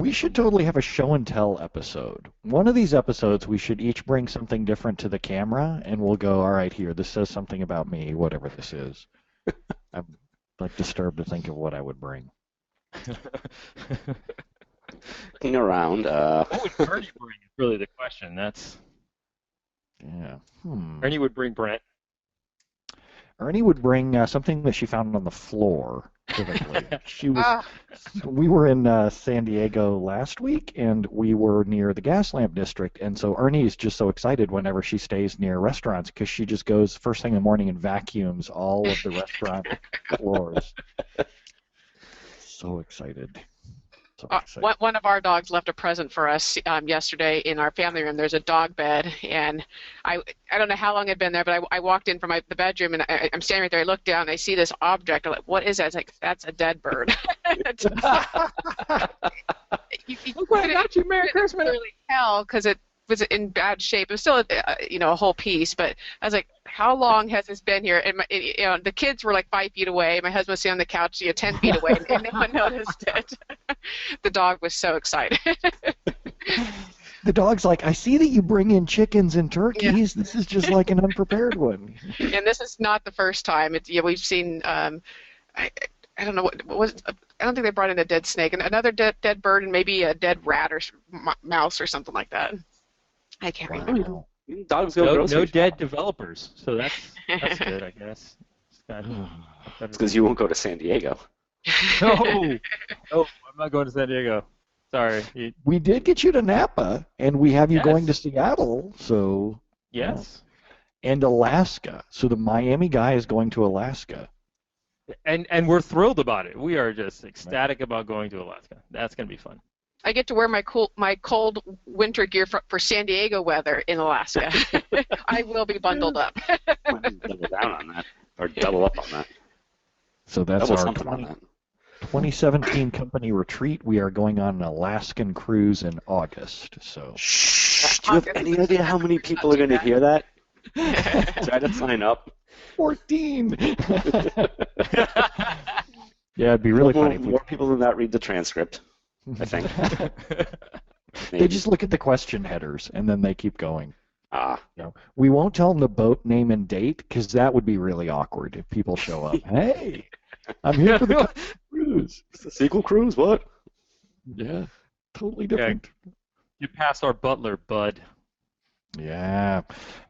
We should totally have a show and tell episode. One of these episodes, we should each bring something different to the camera, and we'll go, all right, here, this says something about me, whatever this is. I'm like disturbed to think of what I would bring. Looking around. What would Ernie bring is really the question. Yeah. Ernie would bring Brent. Ernie would bring something that she found on the floor. Typically, we were in San Diego last week, and we were near the gas lamp district, and so Ernie is just so excited whenever she stays near restaurants because she just goes first thing in the morning and vacuums all of the restaurant floors. So excited. One of our dogs left a present for us yesterday in our family room. There's a dog bed, and I don't know how long it had been there, but I walked in from the bedroom, and I'm standing right there. I look down, and I see this object. I'm like, what is that? It's like, that's a dead bird. Look what I got you, Merry Christmas. Really tell because it was in bad shape. It was still a whole piece, but I was like, how long has this been here? And the kids were like 5 feet away. My husband was sitting on the couch 10 feet away, and no one noticed it. The dog was so excited. The dog's like, I see that you bring in chickens and turkeys. Yeah. This is just like an unprepared one. And this is not the first time. We've seen. I don't know what was. I don't think they brought in a dead snake, and another dead bird, and maybe a dead rat or mouse or something like that. I can't remember. Dogs go no dead developers, so that's good, I guess. It's because you won't go to San Diego. No, I'm not going to San Diego. Sorry. We did get you to Napa, and we have you going to Seattle, so. Yes. And Alaska. So the Miami guy is going to Alaska. And we're thrilled about it. We are just ecstatic about going to Alaska. That's going to be fun. I get to wear my cold winter gear for San Diego weather in Alaska. I will be bundled up. Double down on that, or double up on that. So that's our 2017 company retreat. We are going on an Alaskan cruise in August. So. Shh. Do you have any idea how many people are going to hear that? Try to sign up. 14. Yeah, it'd be really funny. More people than that read the transcript, I think. They just look at the question headers, and then they keep going. No. We won't tell them the boat name and date, because that would be really awkward if people show up. Hey, I'm here for the cruise. It's the sequel cruise, what? Yeah, totally different. Yeah. You passed our butler, bud. Yeah,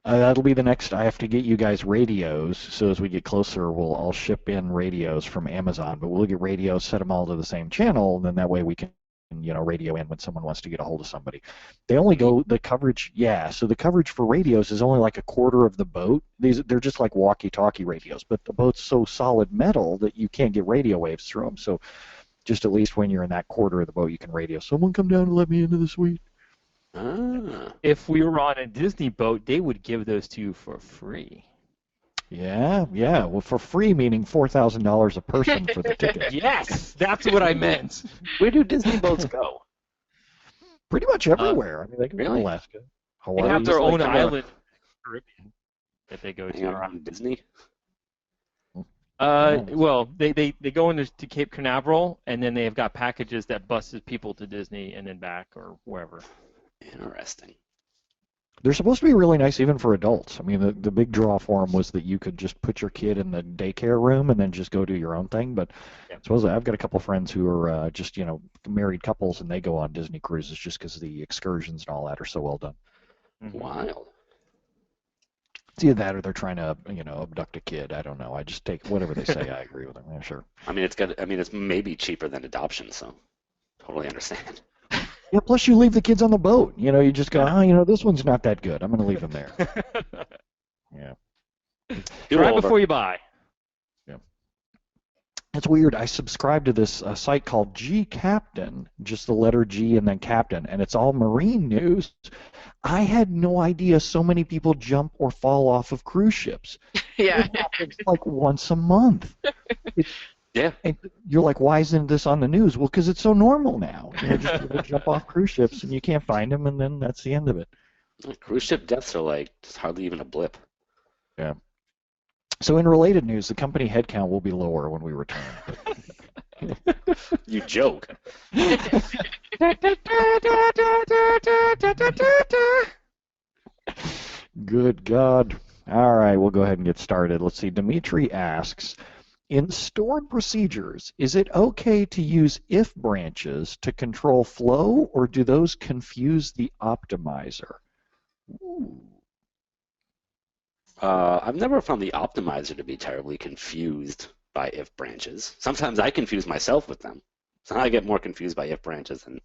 that'll be the next. I have to get you guys radios, so as we get closer, I'll ship in radios from Amazon, but we'll get radios, set them all to the same channel, and then that way we can, radio in when someone wants to get a hold of somebody. They only go, the coverage, so the coverage for radios is only like a quarter of the boat. They're just like walkie-talkie radios, but the boat's so solid metal that you can't get radio waves through them, so just at least when you're in that quarter of the boat, you can radio. Someone come down and let me into the suite. If we were on a Disney boat, they would give those to you for free. Yeah. Well, for free meaning $4,000 a person for the ticket. Yes, that's what I meant. Where do Disney boats go? Pretty much everywhere. I mean, they can go to Alaska, Hawaii. They have their own island in the Caribbean that they go to. Hang around Disney? Well, they go into Cape Canaveral, and then they've got packages that buses people to Disney and then back or wherever. Interesting. They're supposed to be really nice even for adults. I mean, the big draw for them was that you could just put your kid in the daycare room and then just go do your own thing. But supposedly I've got a couple friends who are just, married couples, and they go on Disney cruises just because the excursions and all that are so well done. Wild. It's either that or they're trying to, abduct a kid. I don't know. I just take whatever they say. I agree with them. Yeah, sure. I mean, it's maybe cheaper than adoption, so totally understand. Yeah, plus you leave the kids on the boat. You just go, this one's not that good. I'm going to leave them there. Yeah. Try before you buy. Yeah. It's weird. I subscribe to this site called G Captain, just the letter G and then Captain, and it's all marine news. I had no idea so many people jump or fall off of cruise ships. Yeah. It happens like once a month. Yeah. And you're like, why isn't this on the news? Well, because it's so normal now. Just people jump off cruise ships and you can't find them, and then that's the end of it. Cruise ship deaths are just hardly even a blip. Yeah. So in related news, the company headcount will be lower when we return. You joke. Good God. All right, we'll go ahead and get started. Let's see. Dimitri asks, in stored procedures, is it okay to use if branches to control flow, or do those confuse the optimizer? Ooh. I've never found the optimizer to be terribly confused by if branches. Sometimes I confuse myself with them. So I get more confused by if branches than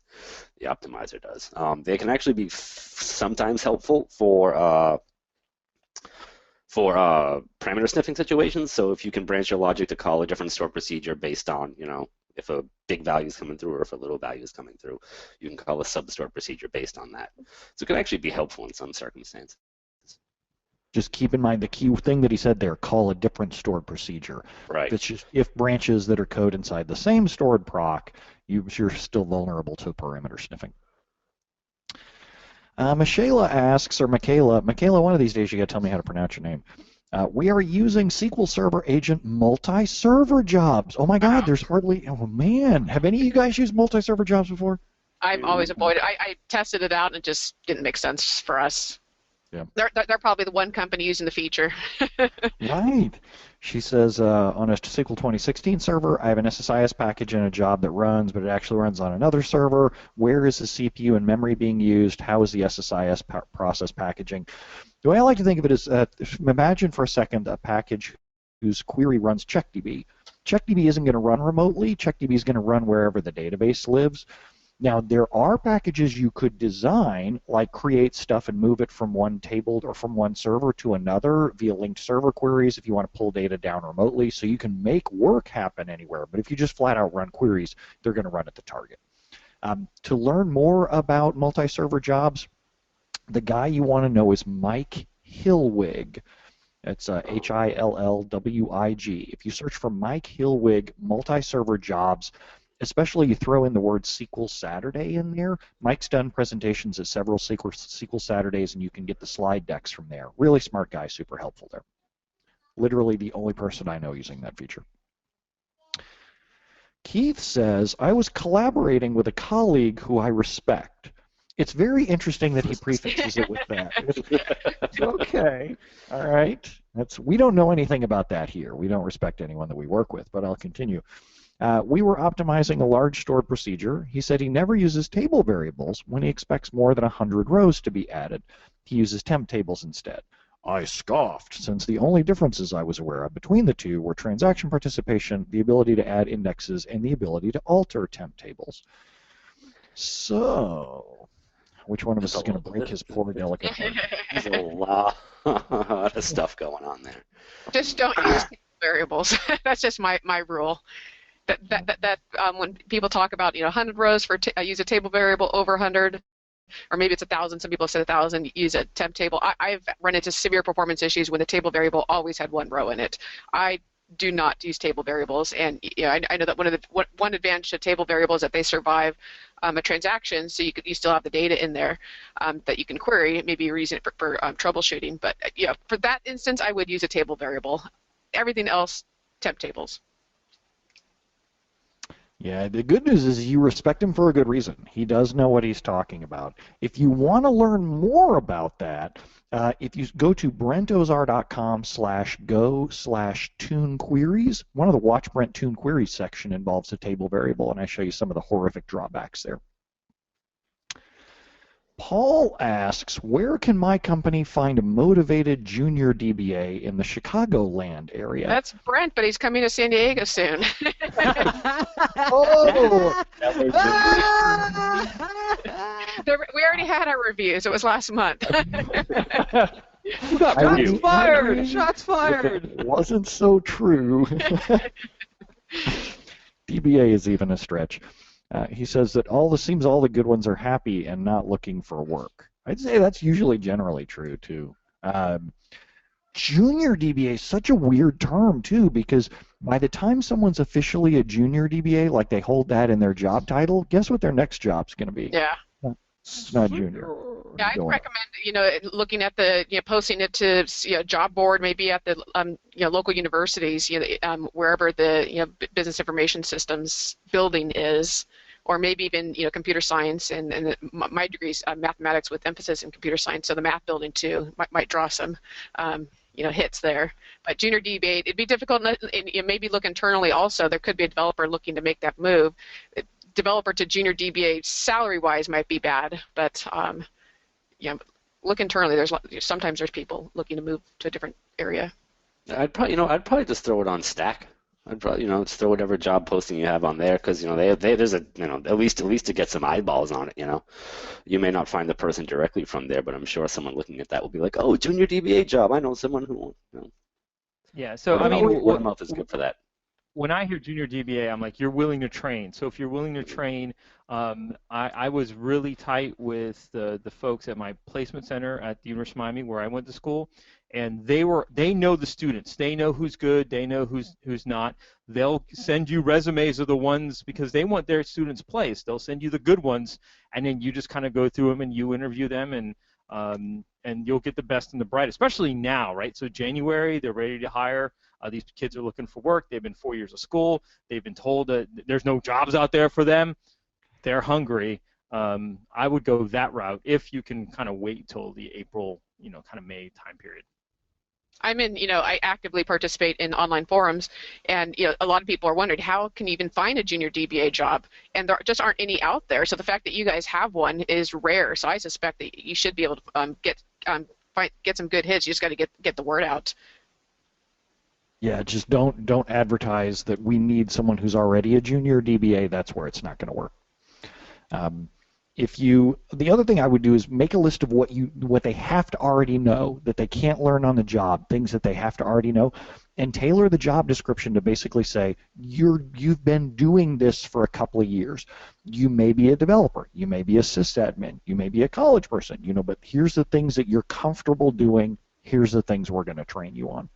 the optimizer does. They can actually be sometimes helpful for parameter sniffing situations. So if you can branch your logic to call a different stored procedure based on, if a big value is coming through or if a little value is coming through, you can call a sub-stored procedure based on that. So it can actually be helpful in some circumstances. Just keep in mind the key thing that he said there, call a different stored procedure. Right. That's just if branches that are code inside the same stored proc, you're still vulnerable to perimeter sniffing. Michaela asks, or Michaela, one of these days you got to tell me how to pronounce your name. We are using SQL Server Agent multi-server jobs. Oh my God, there's hardly, oh man. Have any of you guys used multi-server jobs before? I've always avoided. I tested it out and it just didn't make sense for us. Yeah. They're probably the one company using the feature. Right. She says, on a SQL 2016 server, I have an SSIS package in a job that runs, but it actually runs on another server. Where is the CPU and memory being used? How is the SSIS process packaging? The way I like to think of it is, imagine for a second a package whose query runs CheckDB. CheckDB isn't going to run remotely. CheckDB is going to run wherever the database lives. Now, there are packages you could design, like create stuff and move it from one table or from one server to another via linked server queries if you want to pull data down remotely, so you can make work happen anywhere. But if you just flat out run queries, they're going to run at the target. To learn more about multi-server jobs, the guy you want to know is Mike Hillwig. It's Hillwig. If you search for Mike Hillwig multi-server jobs, especially you throw in the word SQL Saturday in there, Mike's done presentations at several SQL Saturdays, and you can get the slide decks from there. Really smart guy, super helpful there. Literally the only person I know using that feature. Keith says, I was collaborating with a colleague who I respect. It's very interesting that he prefixes it with that. Okay, all right. We don't know anything about that here. We don't respect anyone that we work with, but I'll continue. We were optimizing a large stored procedure. He said he never uses table variables when he expects more than 100 rows to be added. He uses temp tables instead. I scoffed, since the only differences I was aware of between the two were transaction participation, the ability to add indexes, and the ability to alter temp tables. So, which one of us is going to break his poor delicate heart? There's a lot of stuff going on there. Just don't use table variables. That's just my rule. When people talk about 100 rows for use a table variable over 100, or maybe it's 1,000. Some people said 1,000. Use a temp table. I've run into severe performance issues when the table variable always had one row in it. I do not use table variables, and I know that one advantage of table variables is that they survive a transaction, so you still have the data in there that you can query. Maybe you're using it for troubleshooting, but for that instance, I would use a table variable. Everything else, temp tables. Yeah, the good news is you respect him for a good reason. He does know what he's talking about. If you want to learn more about that, if you go to brentozar.com/go/tune queries, one of the Watch Brent Tune Queries section involves a table variable, and I show you some of the horrific drawbacks there. Paul asks, where can my company find a motivated junior DBA in the Chicagoland area? That's Brent, but he's coming to San Diego soon. Oh! We already had our reviews. It was last month. Shots fired! Shots fired! It wasn't so true. DBA is even a stretch. He says that all the good ones are happy and not looking for work. I'd say that's usually generally true too. Junior DBA is such a weird term too, because by the time someone's officially a junior DBA, like they hold that in their job title, guess what their next job's going to be? Yeah. It's not junior. Yeah, I'd recommend looking at the posting it to job board, maybe at the local universities, wherever the business information systems building is, or maybe even computer science, and my degree is mathematics with emphasis in computer science, so the math building too might draw some hits there. But junior DBA, it'd be difficult, and maybe look internally also. There could be a developer looking to make that move. Developer to junior DBA salary-wise might be bad, but look internally. Sometimes there's people looking to move to a different area. I'd probably just throw it on Stack. I'd probably just throw whatever job posting you have on there, because there's at least to get some eyeballs on it. You may not find the person directly from there, but I'm sure someone looking at that will be like, oh, junior DBA job. I know someone who. Yeah. So word of mouth is good for that. When I hear junior DBA, I'm like, you're willing to train. So if you're willing to train, I was really tight with the folks at my placement center at the University of Miami where I went to school, and they know the students. They know who's good. They know who's not. They'll send you resumes of the ones because they want their students placed. They'll send you the good ones, and then you just kind of go through them and you interview them, and you'll get the best and the bright, especially now, right? So January, they're ready to hire. These kids are looking for work. They've been 4 years of school. They've been told that there's no jobs out there for them. They're hungry. I would go that route if you can kind of wait till the April, kind of May time period. I actively participate in online forums, and a lot of people are wondering how can you even find a junior DBA job, and there just aren't any out there. So the fact that you guys have one is rare. So I suspect that you should be able to get some good hits. You just got to get the word out. Yeah, just don't advertise that we need someone who's already a junior DBA. That's where it's not going to work. The other thing I would do is make a list of what they have to already know that they can't learn on the job, things that they have to already know, and tailor the job description to basically say you've been doing this for a couple of years. You may be a developer, you may be a sysadmin, you may be a college person, but here's the things that you're comfortable doing. Here's the things we're going to train you on.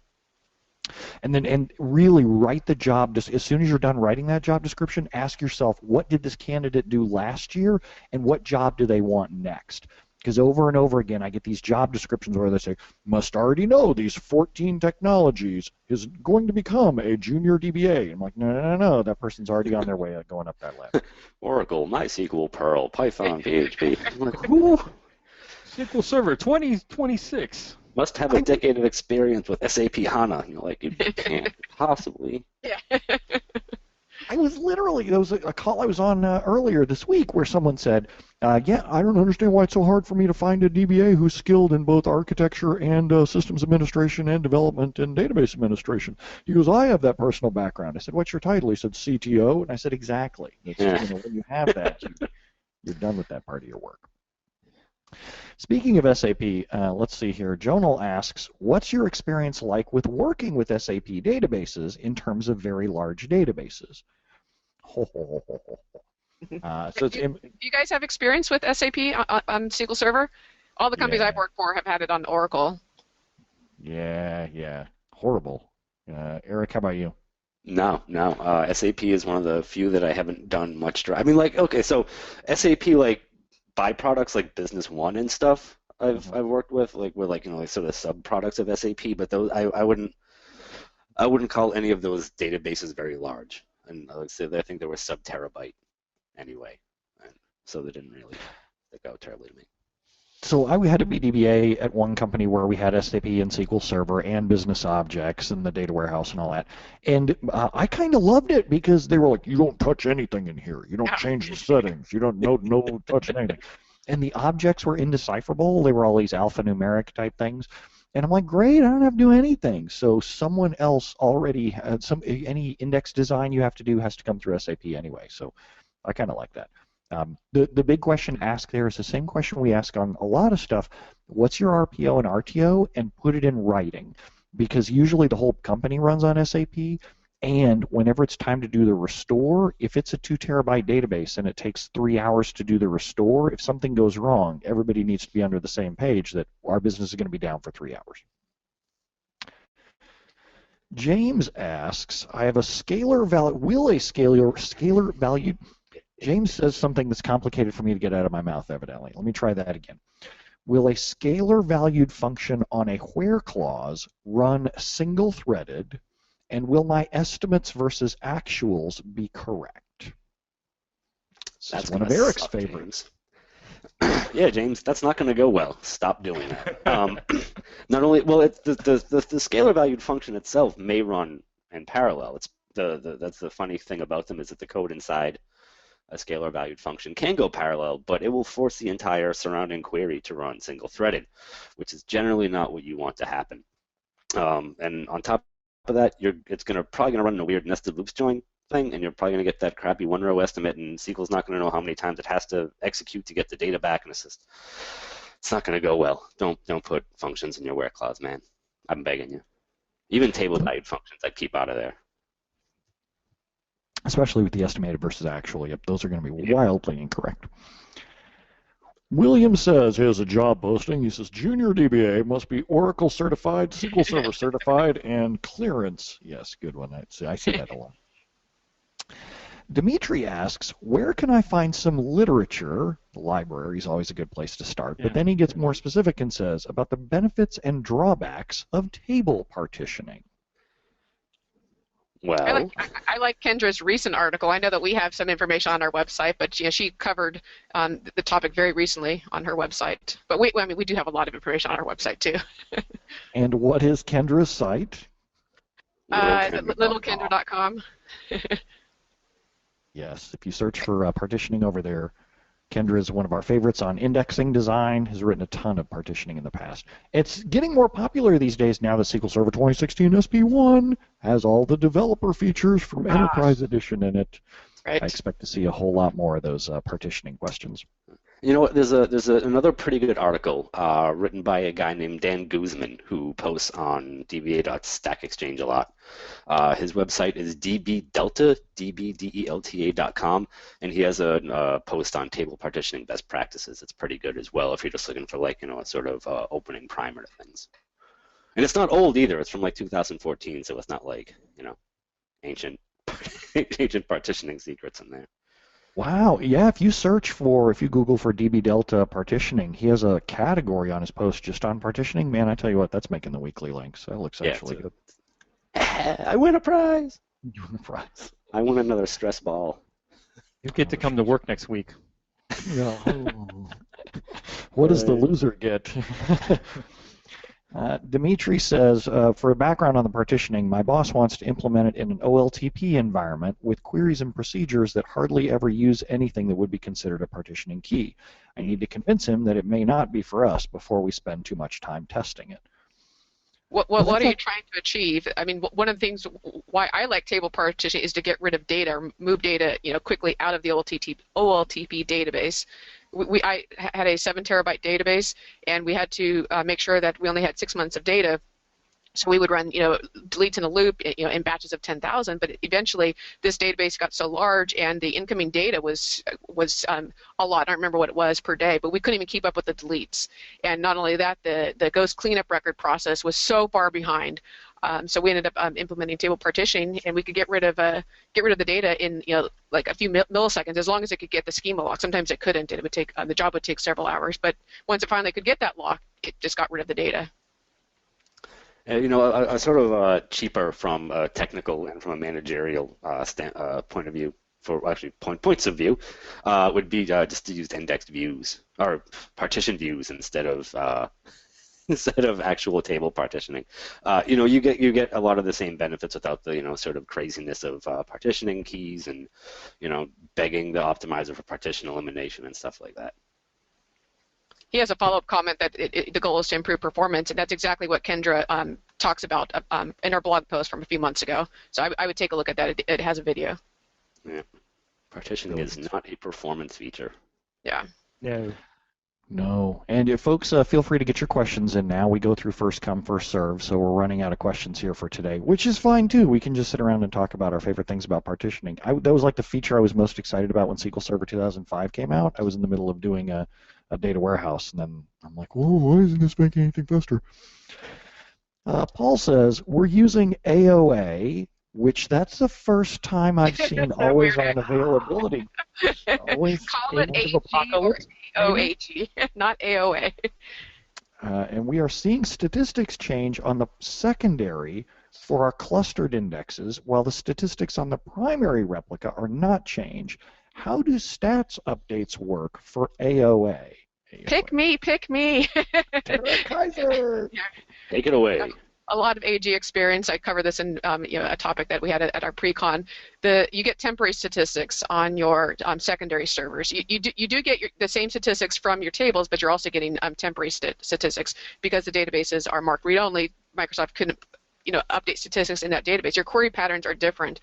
And really write the job. As soon as you're done writing that job description, ask yourself, what did this candidate do last year, and what job do they want next? Because over and over again, I get these job descriptions where they say, must already know these 14 technologies, is going to become a junior DBA. I'm like, no, that person's already on their way going up that ladder. Oracle, MySQL, Perl, Python, PHP. I'm like, SQL Server 2026. Must have a decade of experience with SAP HANA. You can't possibly. Yeah. I was literally, there was a call I was on earlier this week where someone said, yeah, I don't understand why it's so hard for me to find a DBA who's skilled in both architecture and systems administration and development and database administration. He goes, I have that personal background. I said, what's your title? He said, CTO. And I said, exactly. It's, when you have that, you're done with that part of your work. Speaking of SAP, let's see here. Jonal asks, what's your experience like with working with SAP databases in terms of very large databases? Do you guys have experience with SAP on SQL Server? All the companies I've worked for have had it on Oracle. Yeah. Horrible. Erik, how about you? No. SAP is one of the few that I haven't done much. I mean, okay, so SAP, byproducts like Business One and stuff I've worked with, sort of sub products of SAP, but those I wouldn't call any of those databases very large, and I would say I think they were sub terabyte anyway, and so they didn't really stick out terribly to me. So I had a BDBA at one company where we had SAP and SQL Server and Business Objects and the data warehouse and all that. And I kind of loved it because they were like, you don't touch anything in here. You don't change the settings. You don't no touch anything. And the objects were indecipherable. They were all these alphanumeric type things. And I'm like, great, I don't have to do anything. So someone else already had any index design you have to do has to come through SAP anyway. So I kind of like that. The big question asked there is the same question we ask on a lot of stuff. What's your RPO and RTO? And put it in writing, because usually the whole company runs on SAP, and whenever it's time to do the restore, if it's a 2 terabyte database and it takes 3 hours to do the restore, if something goes wrong, everybody needs to be under the same page that our business is going to be down for 3 hours. James asks, I have a scalar value. Will a scalar value? James says something that's complicated for me to get out of my mouth, evidently. Let me try that again. Will a scalar valued function on a where clause run single-threaded, and will my estimates versus actuals be correct? That's one of Erik's favorites. Yeah, James, that's not going to go well. Stop doing that. Not only, well, the scalar valued function itself may run in parallel. It's that's the funny thing about them, is that the code inside a scalar valued function can go parallel, but it will force the entire surrounding query to run single threaded, which is generally not what you want to happen. And on top of that, it's probably going to run in a weird nested loops join thing, and you're probably going to get that crappy one row estimate, and SQL's not going to know how many times it has to execute to get the data back, and it's not going to go well. Don't put functions in your where clause, man. I'm begging you. Even table valued functions I'd keep out of there. Especially with the estimated versus actual. Yep, those are going to be wildly incorrect. William says, here's a job posting. He says, Junior DBA must be Oracle certified, SQL Server certified, and clearance. Yes, good one. I see that a lot. Dimitri asks, where can I find some literature? The library is always a good place to start, but then he gets more specific and says about the benefits and drawbacks of table partitioning. Well, I like Kendra's recent article. I know that we have some information on our website, but she covered the topic very recently on her website. But we do have a lot of information on our website too. And what is Kendra's site? Littlekendra.com. Yes, if you search for partitioning over there, Kendra is one of our favorites on indexing design, has written a ton of partitioning in the past. It's getting more popular these days now that SQL Server 2016 SP1 has all the developer features from Enterprise Edition in it. Right. I expect to see a whole lot more of those partitioning questions. You know what? There's another pretty good article written by a guy named Dan Guzman, who posts on dba.stackexchange a lot. His website is dbdelta.com, and he has a post on table partitioning best practices. It's pretty good as well if you're just looking for a sort of opening primer to things. And it's not old either. It's from 2014, so it's not ancient partitioning secrets in there. Wow, yeah, if you Google for DB Delta partitioning, he has a category on his post just on partitioning. Man, I tell you what, that's making the weekly links. That looks actually good. I win a prize. You win a prize. I win another stress ball. You get to come to work next week. Yeah. What does the loser get? Dimitri says, for a background on the partitioning, my boss wants to implement it in an OLTP environment with queries and procedures that hardly ever use anything that would be considered a partitioning key. I need to convince him that it may not be for us before we spend too much time testing it. What are you trying to achieve? I mean, one of the things why I like table partitioning is to get rid of data, or move data, quickly out of the OLTP database. I had a 7 terabyte database, and we had to make sure that we only had 6 months of data. So we would run, deletes in a loop, in batches of 10,000. But eventually, this database got so large, and the incoming data was a lot. I don't remember what it was per day, but we couldn't even keep up with the deletes. And not only that, the Ghost cleanup record process was so far behind. So we ended up implementing table partitioning, and we could get rid of the data in a few milliseconds, as long as it could get the schema lock. Sometimes it couldn't, and it would take the job would take several hours. But once it finally could get that lock, it just got rid of the data. A sort of cheaper from a technical and from a managerial point of view, points of view, would be just to use indexed views or partition views instead of actual table partitioning. You get a lot of the same benefits without the sort of craziness of partitioning keys and begging the optimizer for partition elimination and stuff like that. He has a follow-up comment that the goal is to improve performance, and that's exactly what Kendra talks about in her blog post from a few months ago. So I would take a look at that. It has a video. Yeah. Partitioning is not a performance feature. Yeah. No. And if folks, feel free to get your questions in now. We go through first come, first serve, so we're running out of questions here for today, which is fine too. We can just sit around and talk about our favorite things about partitioning. That was the feature I was most excited about when SQL Server 2005 came out. I was in the middle of doing a data warehouse, and then I'm like, whoa, why isn't this making anything faster? Paul says, we're using AOA, which that's the first time I've seen AlwaysOn Availability. Call it AG or AOAG, not AOA. And we are seeing statistics change on the secondary for our clustered indexes, while the statistics on the primary replica are not changed. how do stats updates work for AOA? Pick me. Tara Kaiser. Take it away. A lot of AG experience. I cover this in a topic that we had at our pre-con. You get temporary statistics on your secondary servers. You do get the same statistics from your tables, but you're also getting temporary statistics because the databases are marked read-only. Microsoft couldn't update statistics in that database. Your query patterns are different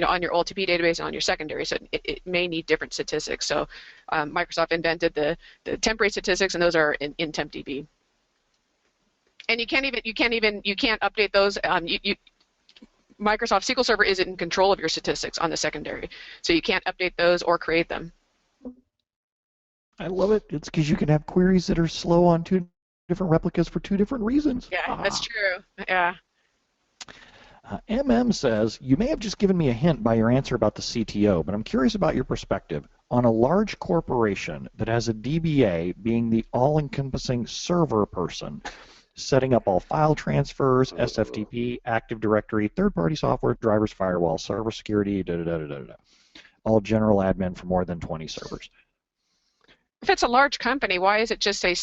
on your OLTP database and on your secondary, so it may need different statistics. So Microsoft invented the temporary statistics, and those are in TempDB. And you can't update those. Microsoft SQL Server isn't in control of your statistics on the secondary, so you can't update those or create them. I love it. It's because you can have queries that are slow on two different replicas for two different reasons. Yeah, that's true. Yeah. MM says, you may have just given me a hint by your answer about the CTO, but I'm curious about your perspective on a large corporation that has a DBA being the all-encompassing server person, setting up all file transfers, SFTP, Active Directory, third-party software, drivers, firewall, server security, all general admin for more than 20 servers. If it's a large company, why is it just a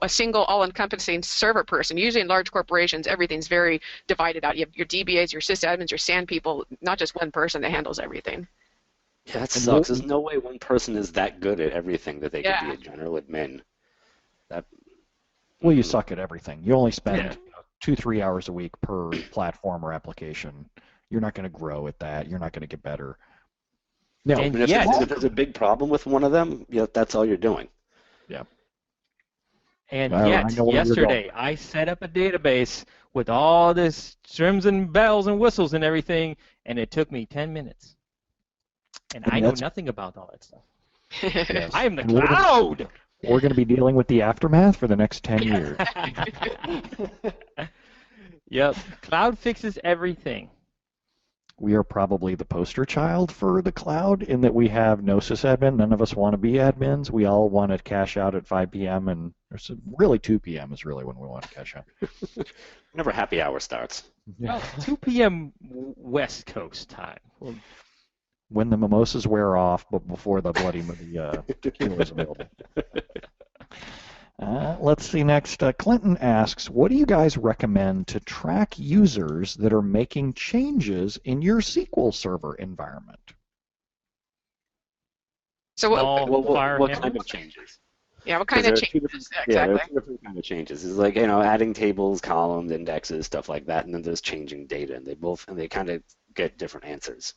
single all-encompassing server person? Usually in large corporations, everything's very divided out. You have your DBAs, your sysadmins, your SAN people, not just one person that handles everything. Yeah, that sucks. There's no way one person is that good at everything that they could be a general admin. Well, you suck at everything. You only spend 2-3 hours a week per platform or application. You're not going to grow at that. You're not going to get better. No, and if there's a big problem with one of them, that's all you're doing. Yeah. And yesterday, I set up a database with all this trims and bells and whistles and everything, and it took me 10 minutes. And I know nothing about all that stuff. Yes. I am the cloud! We're going to be dealing with the aftermath for the next 10 years. Yep. Cloud fixes everything. We are probably the poster child for the cloud in that we have no sysadmin. None of us want to be admins. We all want to cash out at 5 p.m. and really 2 p.m. is really when we want to cash out. Whenever happy hour starts. Well, 2 p.m. West Coast time. Well, when the mimosas wear off, but before the bloody tequila is available. Let's see next. Clinton asks, what do you guys recommend to track users that are making changes in your SQL Server environment? So what kind of changes? Yeah, what kind of changes? Exactly. Yeah, there's different kind of changes. It's like adding tables, columns, indexes, stuff like that, and then there's changing data, and they kind of get different answers.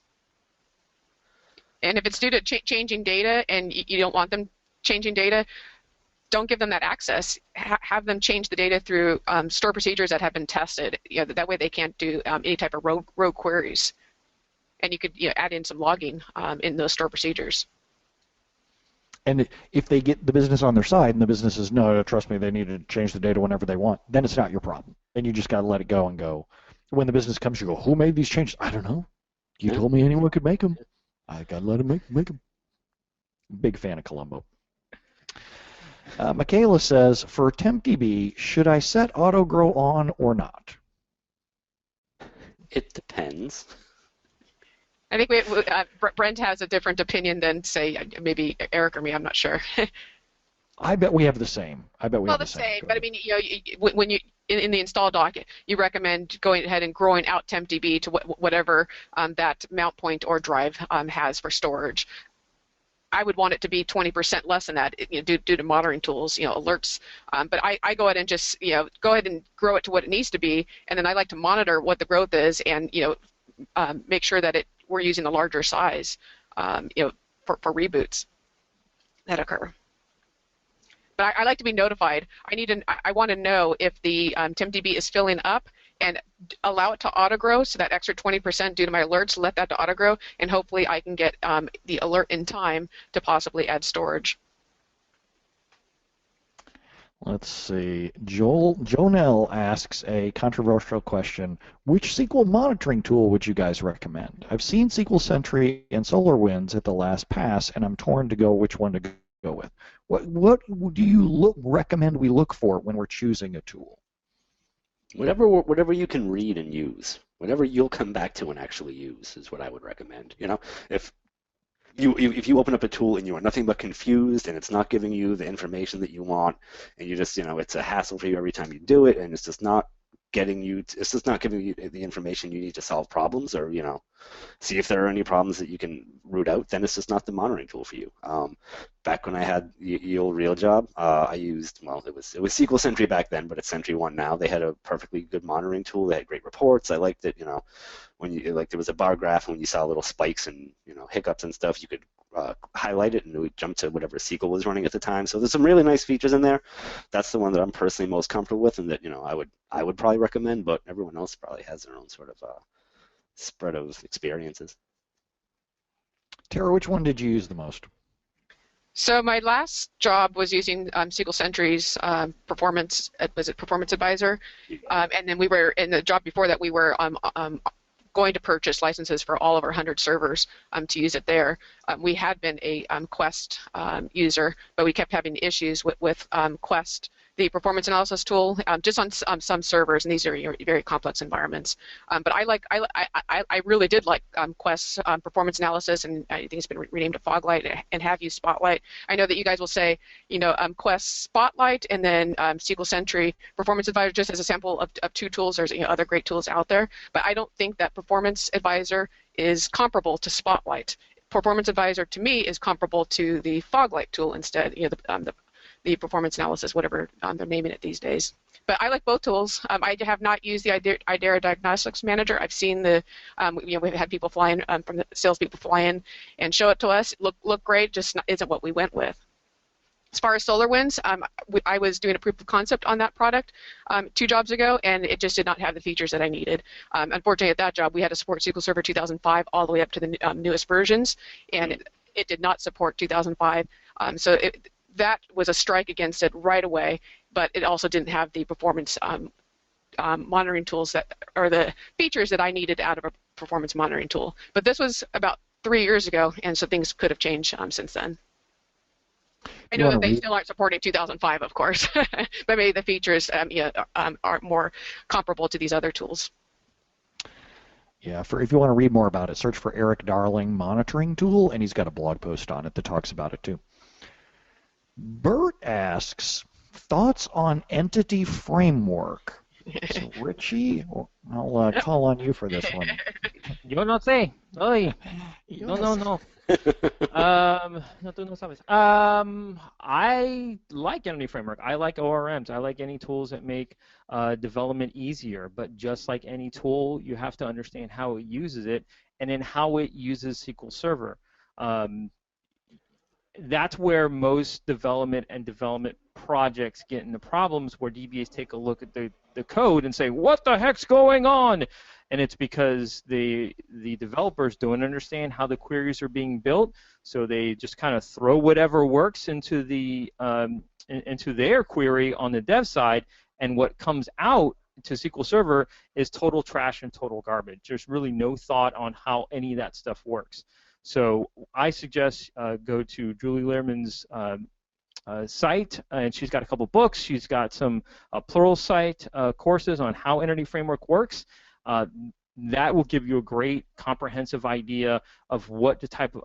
And if it's due to changing data, and you don't want them changing data, don't give them that access. Have them change the data through store procedures that have been tested. That way they can't do any type of rogue queries. And you could add in some logging in those store procedures. And if they get the business on their side and the business says, no, trust me, they need to change the data whenever they want, then it's not your problem. Then you just got to let it go and go. When the business comes, you go, who made these changes? I don't know. You told me anyone could make them. I got to let them make them. Big fan of Columbo. Michaela says, for TempDB, should I set AutoGrow on or not? It depends. I think Brent has a different opinion than, say, maybe Erik or me. I'm not sure. I bet we have the same. The same. But I mean, when you in the install doc, you recommend going ahead and growing out TempDB to whatever that mount point or drive has for storage. I would want it to be 20% less than that, due to monitoring tools, alerts. But I go ahead and just, go ahead and grow it to what it needs to be, and then I like to monitor what the growth is, and make sure that we're using the larger size, for reboots that occur. But I like to be notified. I want to know if the TempDB is filling up, and allow it to auto-grow, so that extra 20% due to my alerts, let that to auto-grow, and hopefully I can get the alert in time to possibly add storage. Let's see. Jonelle asks a controversial question. Which SQL monitoring tool would you guys recommend? I've seen SQL Sentry and SolarWinds at the last pass, and I'm torn to go which one to go with. What do you recommend we look for when we're choosing a tool? Whatever you can read and use, whatever you'll come back to and actually use is what I would recommend. If if you open up a tool and you are nothing but confused and it's not giving you the information that you want, and you just, it's a hassle for you every time you do it, and it's just not it's just not giving you the information you need to solve problems, or see if there are any problems that you can root out, then it's just not the monitoring tool for you. Back when I had the old real job, I used, well, it was SQL Sentry back then, but it's Sentry 1 now. They had a perfectly good monitoring tool. They had great reports. I liked it. When you there was a bar graph, and when you saw little spikes and hiccups and stuff, you could highlight it and it would jump to whatever SQL was running at the time. So there's some really nice features in there. That's the one that I'm personally most comfortable with, and that I would probably recommend. But everyone else probably has their own sort of spread of experiences. Tara, which one did you use the most? So my last job was using SQL Sentry's Performance Advisor, and then we were in the job before that we were going to purchase licenses for all of our 100 servers to use it there. We had been a Quest user, but we kept having issues with Quest, the performance analysis tool, just on some servers, and these are very complex environments. But I really did like Quest's performance analysis, and I think it's been renamed to Foglight, and have used Spotlight. I know that you guys will say, Quest Spotlight, and then SQL Sentry Performance Advisor, just as a sample of two tools. There's other great tools out there, but I don't think that Performance Advisor is comparable to Spotlight. Performance Advisor to me is comparable to the Foglight tool instead. The performance analysis, whatever they're naming it these days. But I like both tools. I have not used the Idera Diagnostics Manager. I've seen we've had people fly in, from the salespeople fly in and show it to us. Look great, just isn't what we went with. As far as SolarWinds, I was doing a proof of concept on that product 2 jobs ago, and it just did not have the features that I needed. Unfortunately, at that job, we had to support SQL Server 2005 all the way up to the newest versions, and it did not support 2005. That was a strike against it right away, but it also didn't have the performance monitoring tools or the features that I needed out of a performance monitoring tool. But this was about 3 years ago, and so things could have changed since then. I know that they still aren't supporting 2005, of course, but maybe the features are more comparable to these other tools. Yeah, if you want to read more about it, search for Erik Darling Monitoring Tool, and he's got a blog post on it that talks about it too. Bert asks, thoughts on entity framework? So Richie, I'll call on you for this one. Yo no sé. Oy. No. No tú no sabes. I like Entity Framework. I like ORMs. I like any tools that make development easier. But just like any tool, you have to understand how it uses it and then how it uses SQL Server. That's where most development projects get into problems, where DBAs take a look at the code and say, what the heck's going on? And it's because the developers don't understand how the queries are being built, so they just kind of throw whatever works into into their query on the dev side, and what comes out to SQL Server is total trash and total garbage. There's really no thought on how any of that stuff works. So I suggest go to Julie Lehrman's site, and she's got a couple books. She's got some Pluralsight courses on how Entity Framework works. That will give you a great comprehensive idea of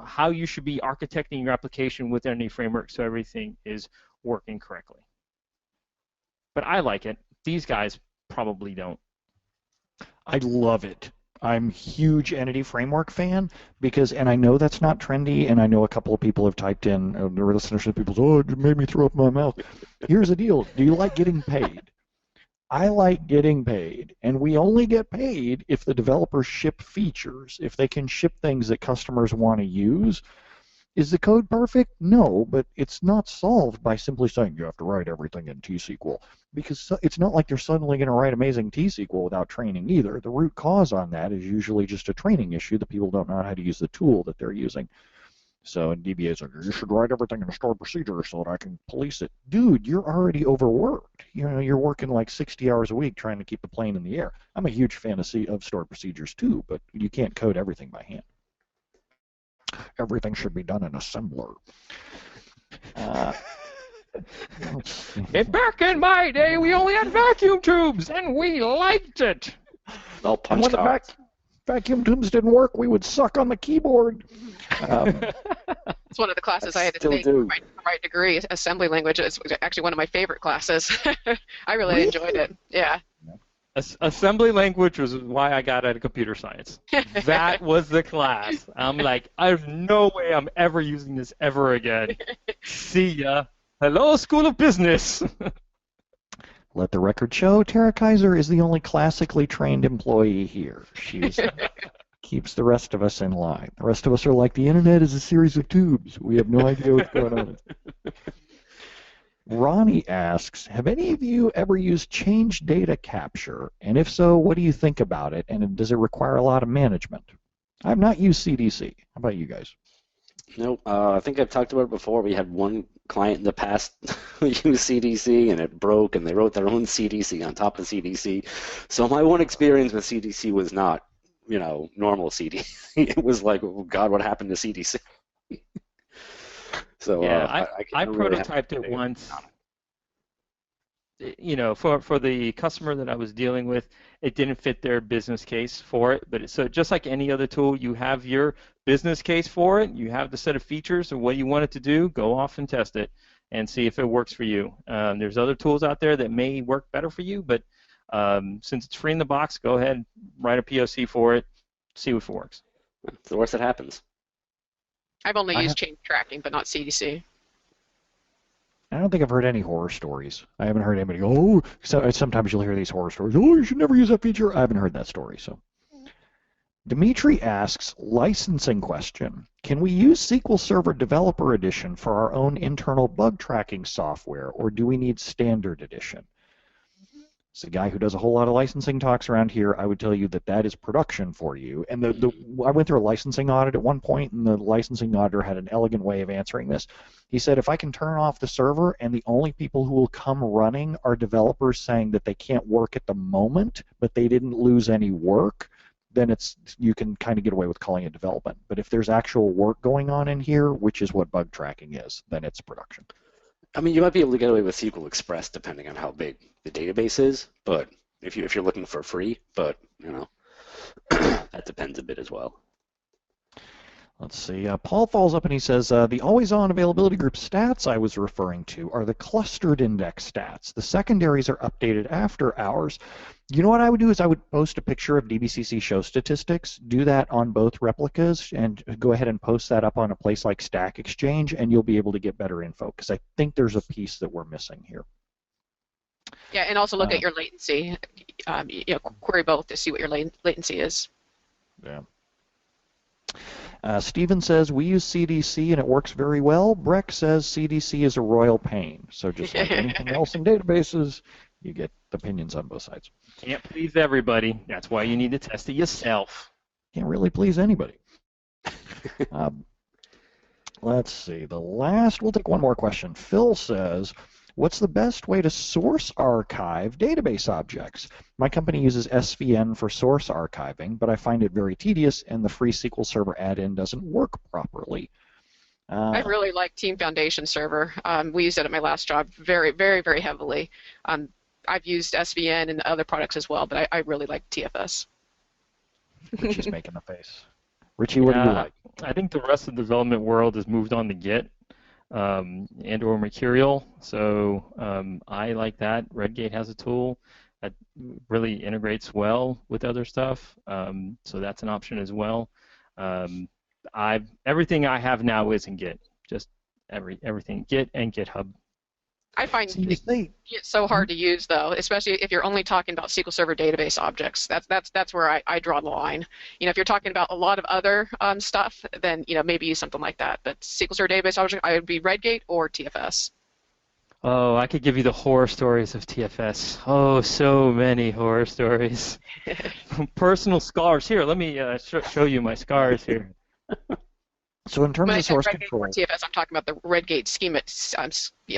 how you should be architecting your application with Entity Framework so everything is working correctly. But I like it. These guys probably don't. I love it. I'm a huge Entity Framework fan and I know that's not trendy, and I know a couple of people have typed in, the listeners, people say, oh, it made me throw up my mouth. Here's the deal. Do you like getting paid? I like getting paid, and we only get paid if the developers ship features, if they can ship things that customers want to use. Is the code perfect? No, but it's not solved by simply saying you have to write everything in T-SQL, because it's not like they're suddenly going to write amazing T-SQL without training either. The root cause on that is usually just a training issue that people don't know how to use the tool that they're using. So DBAs are, you should write everything in a stored procedure so that I can police it. Dude, you're already overworked. You're working like 60 hours a week trying to keep the plane in the air. I'm a huge fan of stored procedures too, but you can't code everything by hand. Everything should be done in assembler. Back in my day, we only had vacuum tubes, and we liked it. No punch cards. Vacuum tubes didn't work, we would suck on the keyboard. It's one of the classes I had to Still take do. for my degree, assembly language. It's actually one of my favorite classes. I really enjoyed it. Yeah. Assembly language was why I got out of computer science. That was the class. I'm like, there's no way I'm ever using this ever again. See ya. Hello, School of Business. Let the record show Tara Kaiser is the only classically trained employee here. She keeps the rest of us in line. The rest of us are like, the internet is a series of tubes. We have no idea what's going on. Ronnie asks, have any of you ever used change data capture? And if so, what do you think about it? And does it require a lot of management? I've not used CDC. How about you guys? Nope. I think I've talked about it before. We had one client in the past who used CDC and it broke, and they wrote their own CDC on top of CDC. So my one experience with CDC was not, normal CDC. It was like, oh God, what happened to CDC? So yeah, I prototyped it once. For the customer that I was dealing with, it didn't fit their business case for it. But so just like any other tool, you have your business case for it. You have the set of features of what you want it to do. Go off and test it and see if it works for you. There's other tools out there that may work better for you, but since it's free in the box, go ahead, write a POC for it, see if it works. It's the worst that happens. I've only used change tracking, but not CDC. I don't think I've heard any horror stories. I haven't heard anybody go, oh, so sometimes you'll hear these horror stories. Oh, you should never use that feature. I haven't heard that story. So, Dimitri asks, licensing question. Can we use SQL Server Developer Edition for our own internal bug tracking software, or do we need Standard Edition? As a guy who does a whole lot of licensing talks around here, I would tell you that that is production for you. And I went through a licensing audit at one point, and the licensing auditor had an elegant way of answering this. He said, if I can turn off the server and the only people who will come running are developers saying that they can't work at the moment, but they didn't lose any work, then you can kind of get away with calling it development. But if there's actual work going on in here, which is what bug tracking is, then it's production. I mean, you might be able to get away with SQL Express depending on how big the database is, but if you're looking for free, but that depends a bit as well. Let's see. Paul follows up and he says, the AlwaysOn Availability Group stats I was referring to are the clustered index stats. The secondaries are updated after hours. You know what I would do is I would post a picture of DBCC show statistics, do that on both replicas, and go ahead and post that up on a place like Stack Exchange, and you'll be able to get better info, because I think there's a piece that we're missing here. Yeah, and also look at your latency. Query both to see what your latency is. Yeah. Steven says, we use CDC and it works very well. Breck says CDC is a royal pain. So just like anything else in databases, you get opinions on both sides. Can't please everybody. That's why you need to test it yourself. Can't really please anybody. Let's see. We'll take one more question. Phil says, what's the best way to source archive database objects? My company uses SVN for source archiving, but I find it very tedious, and the free SQL Server add-in doesn't work properly. I really like Team Foundation Server. We used it at my last job very, very, very heavily. I've used SVN and other products as well, but I really like TFS. Richie's making a face. Richie, what do you like? I think the rest of the development world has moved on to Git and or Mercurial, so I like that. Redgate has a tool that really integrates well with other stuff, so that's an option as well. Everything I have now is in Git, just everything Git and GitHub. I find Git so hard to use, though, especially if you're only talking about SQL Server database objects. That's where I draw the line. If you're talking about a lot of other stuff, then maybe use something like that. But SQL Server database object, I would be Redgate or TFS. Oh, I could give you the horror stories of TFS. Oh, so many horror stories. Personal scars. Here, let me show you my scars here. So in terms when of source Redgate control, or TFS, I'm talking about the Redgate schema,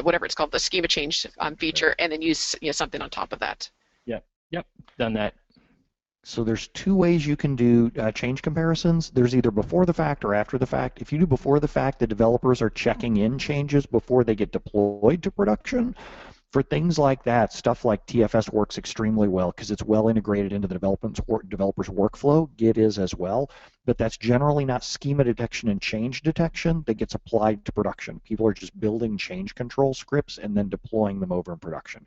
whatever it's called, the schema change feature, and then use something on top of that. Yep, done that. So there's two ways you can do change comparisons. There's either before the fact or after the fact. If you do before the fact, the developers are checking in changes before they get deployed to production. For things like that, stuff like TFS works extremely well because it's well integrated into the developer's workflow. Git is as well, but that's generally not schema detection and change detection that gets applied to production. People are just building change control scripts and then deploying them over in production.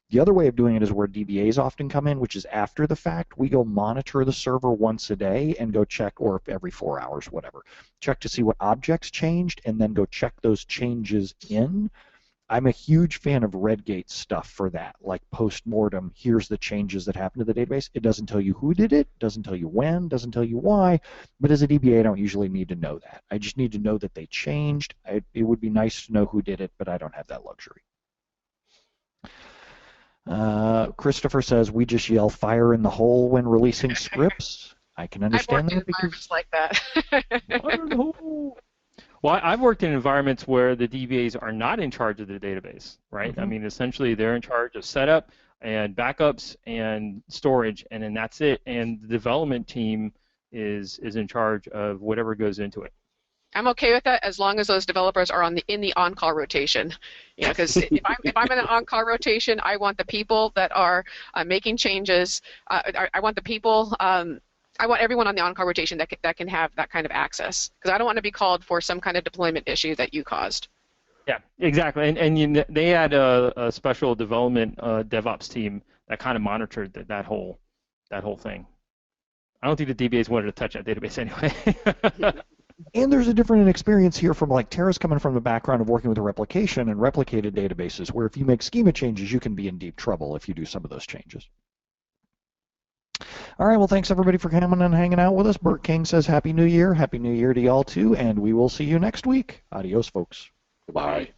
The other way of doing it is where DBAs often come in, which is after the fact. We go monitor the server once a day and go check, or every 4 hours, whatever, check to see what objects changed and then go check those changes in. I'm a huge fan of Redgate stuff for that, like post-mortem, here's the changes that happened to the database. It doesn't tell you who did it, doesn't tell you when, doesn't tell you why, but as a DBA, I don't usually need to know that. I just need to know that they changed. It would be nice to know who did it, but I don't have that luxury. Christopher says, we just yell fire in the hole when releasing scripts. I can understand that because like that. Fire in the hole. Well, I've worked in environments where the DBAs are not in charge of the database, right? I mean, essentially, they're in charge of setup and backups and storage, and then that's it. And the development team is in charge of whatever goes into it. I'm okay with that as long as those developers are in the on-call rotation. You know, because if I'm in an on-call rotation, I want the people that are making changes. I want the people. I want everyone on the on-call rotation that can have that kind of access, because I don't want to be called for some kind of deployment issue that you caused. Yeah, exactly. And they had a special development DevOps team that kind of monitored that whole thing. I don't think the DBAs wanted to touch that database anyway. And there's a different experience here from, like, Tara's coming from the background of working with a replication and replicated databases, where if you make schema changes, you can be in deep trouble if you do some of those changes. All right, well, thanks everybody for coming and hanging out with us. Bert King says Happy New Year. Happy New Year to y'all too, and we will see you next week. Adios, folks. Bye.